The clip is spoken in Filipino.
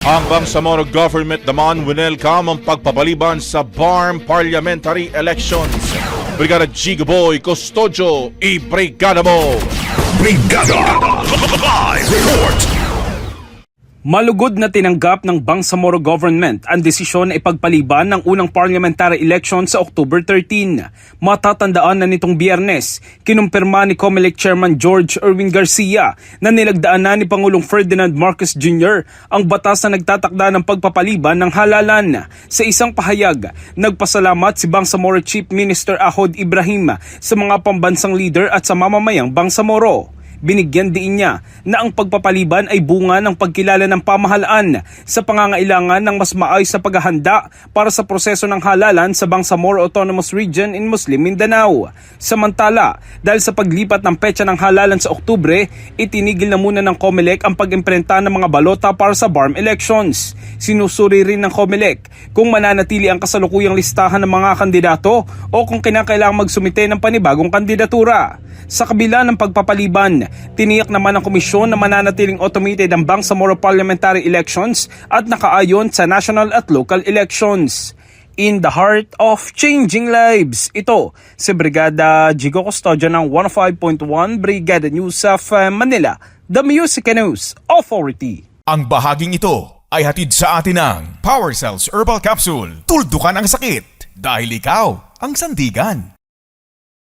Ang Bangsamoro government naman winelcome ang pagpapaliban sa BARM parliamentary elections. Brigada Gigaboy Custodio, i-brigada mo! Brigada Live Report. Malugod na tinanggap ng Bangsamoro government ang desisyon na ipagpaliban ng unang parliamentary election sa October 13. Matatandaan na nitong Biyernes, kinumpirma ni COMELEC Chairman George Erwin Garcia na nilagdaan na ni Pangulong Ferdinand Marcos Jr. ang batas na nagtatakda ng pagpapaliban ng halalan. Sa isang pahayag, nagpasalamat si Bangsamoro Chief Minister Ahod Ibrahim sa mga pambansang leader at sa mamamayang Bangsamoro. Binigyan din niya na ang pagpapaliban ay bunga ng pagkilala ng pamahalaan sa pangangailangan ng mas maayos na paghahanda para sa proseso ng halalan sa Bangsamoro Autonomous Region in Muslim Mindanao. Samantala, dahil sa paglipat ng petsa ng halalan sa Oktubre, itinigil na muna ng COMELEC ang pag-imprenta ng mga balota para sa BARM elections. Sinusuri rin ng COMELEC kung mananatili ang kasalukuyang listahan ng mga kandidato o kung kinakailangang magsumite ng panibagong kandidatura. Sa kabila ng pagpapaliban, tiniyak naman ng komisyon na mananatiling automated ang Bangsamoro parliamentary elections at nakaayon sa national at local elections. In the heart of changing lives, ito si Brigada Gigo Custodio ng 105.1 Brigada News of Manila, The Music News Authority. Ang bahaging ito ay hatid sa atin ng Power Cells Herbal Capsule. Tuldukan ang sakit dahil ikaw ang sandigan.